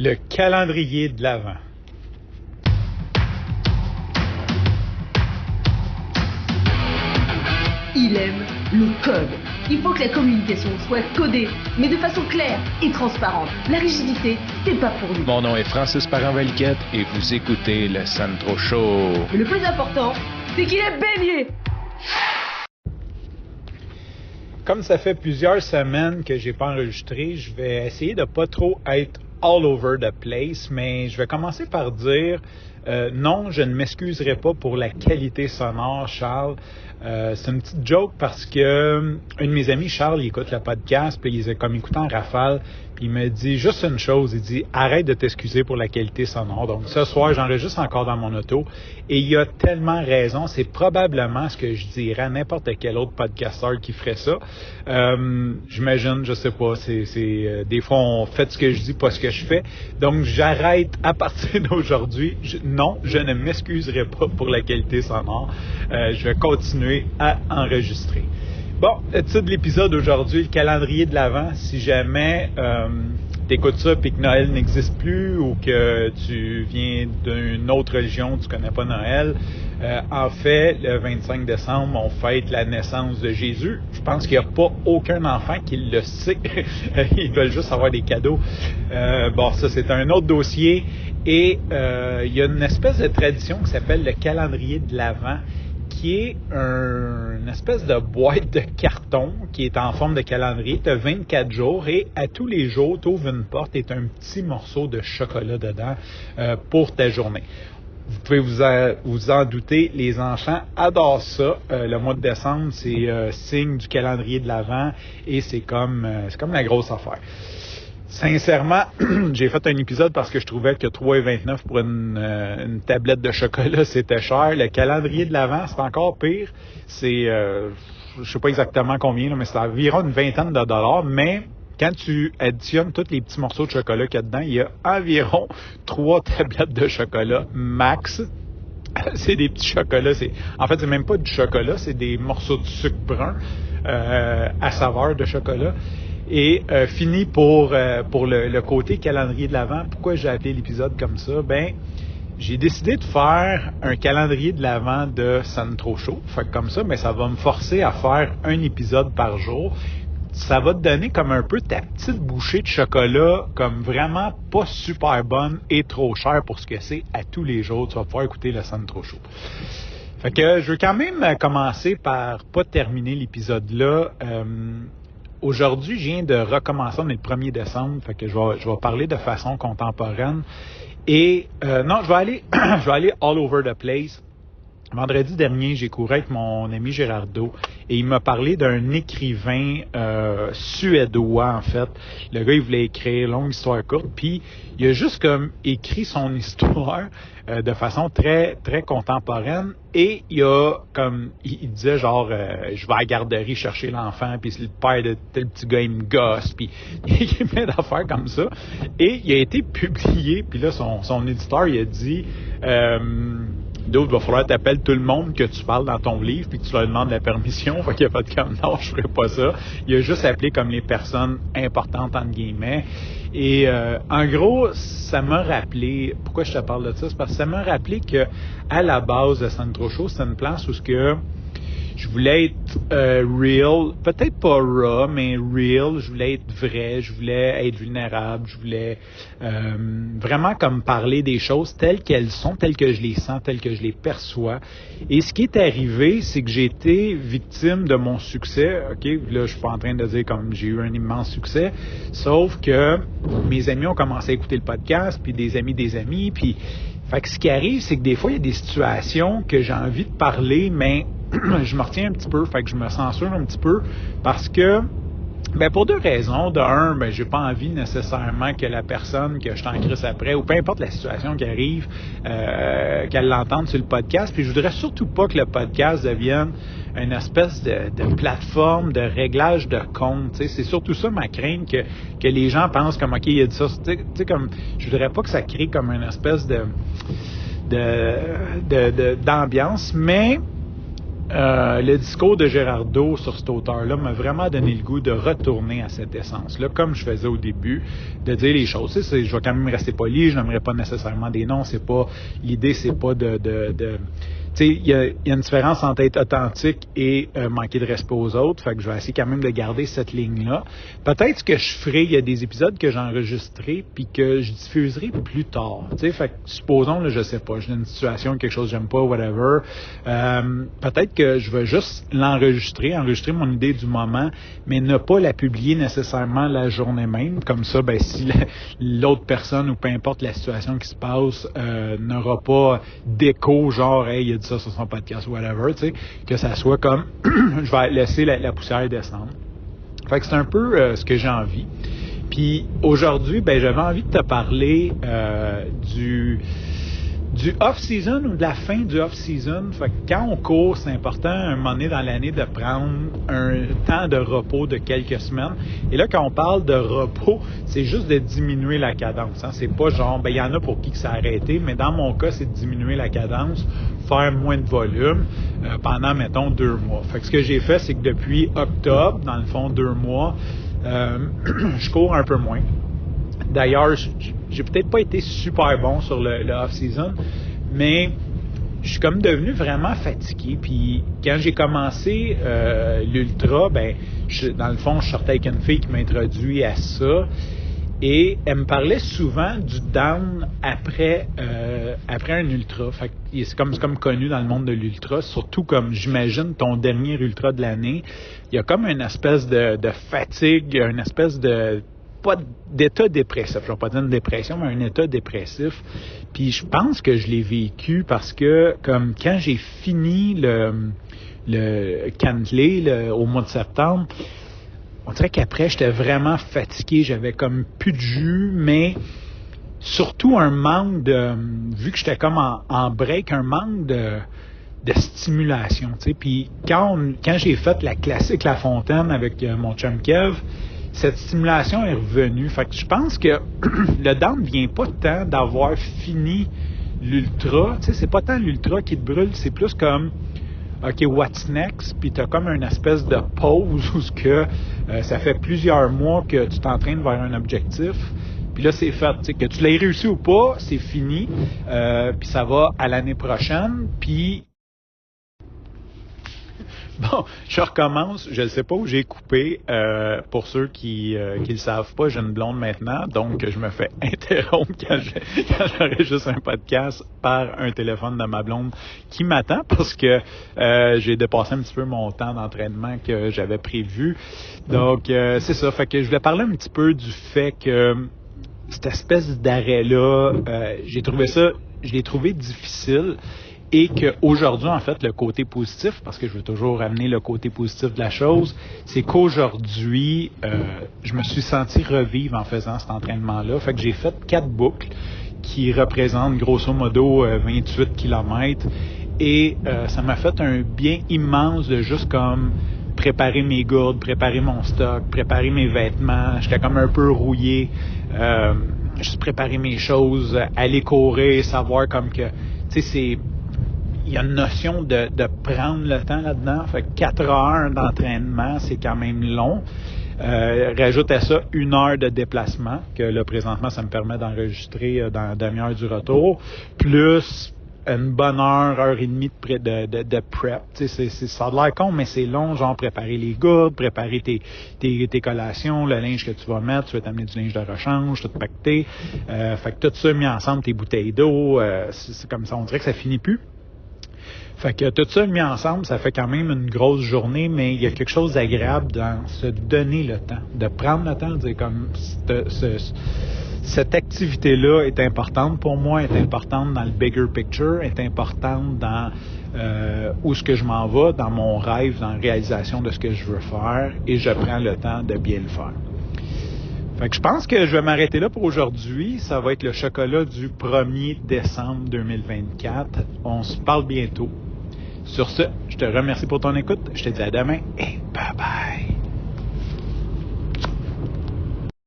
Le calendrier de l'Avent. Il aime le code. Il faut que la communication soit codée, mais de façon claire et transparente. La rigidité, c'est pas pour lui. Mon nom est Francis Parent-Valquette et vous écoutez le Sandro Show. Mais le plus important, c'est qu'il est bélier. Comme ça fait plusieurs semaines que j'ai pas enregistré, je vais essayer de pas trop être all over the place, mais je vais commencer par dire non, je ne m'excuserai pas pour la qualité sonore, Charles. C'est une petite joke parce que un de mes amis, Charles, il écoute le podcast, puis il est comme écoutant en rafale, puis il me dit juste une chose, il dit arrête de t'excuser pour la qualité sonore. Donc ce soir, j'enregistre encore dans mon auto, et il a tellement raison, c'est probablement ce que je dirais à n'importe quel autre podcasteur qui ferait ça. J'imagine, je sais pas, c'est des fois on fait ce que je dis, pas ce que je fais. Donc j'arrête à partir d'aujourd'hui. Non, je ne m'excuserai pas pour la qualité sonore. Je vais continuer à enregistrer. Bon, le titre de l'épisode aujourd'hui, le calendrier de l'Avent. Si jamais t'écoutes ça et que Noël n'existe plus ou que tu viens d'une autre religion, tu connais pas Noël, en fait, le 25 décembre, on fête la naissance de Jésus. Je pense qu'il n'y a pas aucun enfant qui le sait. Ils veulent juste avoir des cadeaux. Bon, ça, c'est un autre dossier. Et il y a une espèce de tradition qui s'appelle le calendrier de l'Avent, qui est une espèce de boîte de carton qui est en forme de calendrier. Tu as 24 jours et à tous les jours, tu ouvres une porte et tu as un petit morceau de chocolat dedans pour ta journée. Vous pouvez vous en douter, les enfants adorent ça. Le mois de décembre, c'est signe du calendrier de l'Avent et c'est comme la grosse affaire. Sincèrement, j'ai fait un épisode parce que je trouvais que 3,29 pour une tablette de chocolat, c'était cher. Le calendrier de l'Avent, c'est encore pire. C'est, je sais pas exactement combien, là, mais c'est environ une vingtaine de dollars. Mais quand tu additionnes tous les petits morceaux de chocolat qu'il y a dedans, il y a environ 3 tablettes de chocolat max. C'est des petits chocolats. En fait, c'est même pas du chocolat, c'est des morceaux de sucre brun à saveur de chocolat. Et fini pour le côté calendrier de l'Avent. Pourquoi j'ai appelé l'épisode comme ça? Ben, j'ai décidé de faire un calendrier de l'Avent de Sandro Show. Fait que comme ça, mais ça va me forcer à faire un épisode par jour. Ça va te donner comme un peu ta petite bouchée de chocolat, comme vraiment pas super bonne et trop chère pour ce que c'est à tous les jours. Tu vas pouvoir écouter le Sandro Show. Fait que je veux quand même commencer par pas terminer l'épisode là. Aujourd'hui, je viens de recommencer, on est le 1er décembre, fait que je vais parler de façon contemporaine. Et non, je vais aller all over the place. Vendredi dernier, j'ai couru avec mon ami Gérardo et il m'a parlé d'un écrivain suédois, en fait. Le gars, il voulait écrire longue histoire courte, puis il a juste comme écrit son histoire de façon très, très contemporaine et il disait genre, je vais à la garderie chercher l'enfant, puis le père de tel petit gars, il me gosse, puis il a écrit plein d'affaires comme ça. Et il a été publié, puis là, son éditeur, il a dit... D'autres, il va falloir t'appeler tout le monde que tu parles dans ton livre puis que tu leur demandes la permission. Fait qu'il a pas de comme non, je ferai pas ça. Il a juste appelé comme les personnes importantes entre guillemets. Et en gros, ça m'a rappelé. Pourquoi je te parle de ça? C'est parce que ça m'a rappelé que à la base de Sandro Show, c'était une place où je voulais être real, peut-être pas raw, mais real. Je voulais être vrai, je voulais être vulnérable, je voulais vraiment comme parler des choses telles qu'elles sont, telles que je les sens, telles que je les perçois. Et ce qui est arrivé, c'est que j'ai été victime de mon succès. OK, là, je suis pas en train de dire comme j'ai eu un immense succès, sauf que mes amis ont commencé à écouter le podcast, puis des amis, puis... Fait que ce qui arrive, c'est que des fois, il y a des situations que j'ai envie de parler, mais je me retiens un petit peu, fait que je me censure un petit peu, parce que, ben pour 2 raisons. De un, ben j'ai pas envie nécessairement que la personne que je t'en crisse après, ou peu importe la situation qui arrive, qu'elle l'entende sur le podcast, puis je voudrais surtout pas que le podcast devienne une espèce de plateforme de réglage de compte. T'sais. C'est surtout ça ma crainte, que les gens pensent comme OK, il a dit ça. T'sais, comme je voudrais pas que ça crée comme une espèce d'ambiance, mais le discours de Gerardo sur cet auteur-là m'a vraiment donné le goût de retourner à cette essence-là, comme je faisais au début, de dire les choses. Tu sais, je vais quand même rester poli, je n'aimerais pas nécessairement des noms, l'idée, c'est pas de tu sais, il y a une différence entre être authentique et manquer de respect aux autres. Fait que je vais essayer quand même de garder cette ligne-là. Peut-être que je ferai, il y a des épisodes que j'ai enregistrés puis que je diffuserai plus tard. Tu sais, fait que supposons, là, je sais pas, j'ai une situation, quelque chose que j'aime pas, whatever. Peut-être que je vais juste enregistrer mon idée du moment, mais ne pas la publier nécessairement la journée même. Comme ça, ben si l'autre personne ou peu importe la situation qui se passe n'aura pas d'écho, genre, hey, il a dit ça sur son podcast ou whatever, tu sais, que ça soit comme je vais laisser la poussière descendre. Fait que c'est un peu ce que j'ai envie. Puis aujourd'hui, ben j'avais envie de te parler du off-season ou de la fin du off-season. Fait que quand on court, c'est important à un moment donné dans l'année de prendre un temps de repos de quelques semaines. Et là, quand on parle de repos, c'est juste de diminuer la cadence. Hein. C'est pas genre, ben il y en a pour qui que ça a arrêté, mais dans mon cas, c'est de diminuer la cadence, faire moins de volume pendant, mettons, 2 mois. Fait que ce que j'ai fait, c'est que depuis octobre, dans le fond, 2 mois, je cours un peu moins. D'ailleurs, j'ai peut-être pas été super bon sur le off-season, mais je suis comme devenu vraiment fatigué. Puis quand j'ai commencé l'ultra, ben dans le fond, je sortais avec une fille qui m'a introduit à ça. Et elle me parlait souvent du down après un ultra. Fait que c'est comme connu dans le monde de l'ultra, surtout comme j'imagine ton dernier ultra de l'année. Il y a comme une espèce de fatigue, une espèce de pas d'état dépressif. Je vais pas dire une dépression, mais un état dépressif. Puis je pense que je l'ai vécu parce que comme quand j'ai fini le Cantley au mois de septembre, on dirait qu'après, j'étais vraiment fatigué. J'avais comme plus de jus, mais surtout un manque de... Vu que j'étais comme en break, un manque de stimulation. Tu sais. Puis quand j'ai fait la classique La Fontaine avec mon chum Kev, cette stimulation est revenue. Fait que je pense que le down ne vient pas tant d'avoir fini l'ultra. Tu sais, c'est pas tant l'ultra qui te brûle, c'est plus comme... OK, what's next? Puis tu as comme une espèce de pause où ça fait plusieurs mois que tu t'entraînes vers un objectif. Puis là, c'est fait. Que tu l'aies réussi ou pas, c'est fini. Puis ça va à l'année prochaine. Puis bon, je recommence. Je ne sais pas où j'ai coupé. Pour ceux qui le savent pas, j'ai une blonde maintenant, donc je me fais interrompre quand j'enregistre un podcast par un téléphone de ma blonde qui m'attend parce que j'ai dépassé un petit peu mon temps d'entraînement que j'avais prévu. Donc, c'est ça. Fait que je voulais parler un petit peu du fait que cette espèce d'arrêt-là, je l'ai trouvé difficile. Et qu'aujourd'hui, en fait, le côté positif, parce que je veux toujours amener le côté positif de la chose, c'est qu'aujourd'hui, je me suis senti revivre en faisant cet entraînement-là. Fait que j'ai fait 4 boucles qui représentent grosso modo 28 km. Et ça m'a fait un bien immense de juste comme préparer mes gourdes, préparer mon stock, préparer mes vêtements. J'étais comme un peu rouillé. Juste préparer mes choses, aller courir, savoir comme que, tu sais, il y a une notion de prendre le temps là-dedans. Fait que 4 heures d'entraînement, c'est quand même long. Rajoute à ça 1 heure de déplacement, que là, présentement, ça me permet d'enregistrer dans la demi-heure du retour, plus une bonne heure et demie de prep. Ça a l'air con, mais c'est long, genre préparer les gourdes, préparer tes collations, le linge que tu vas mettre, tu vas t'amener du linge de rechange, tout pacté. Fait que tout ça mis ensemble, tes bouteilles d'eau, c'est comme ça, on dirait que ça finit plus. Fait que tout ça mis ensemble, ça fait quand même une grosse journée, mais il y a quelque chose d'agréable dans se donner le temps, de prendre le temps de dire comme cette activité-là est importante pour moi, est importante dans le bigger picture, est importante dans où est-ce que je m'en vais, dans mon rêve, dans la réalisation de ce que je veux faire, et je prends le temps de bien le faire. Fait que je pense que je vais m'arrêter là pour aujourd'hui. Ça va être le chocolat du 1er décembre 2024. On se parle bientôt. Sur ce, je te remercie pour ton écoute. Je te dis à demain et bye bye.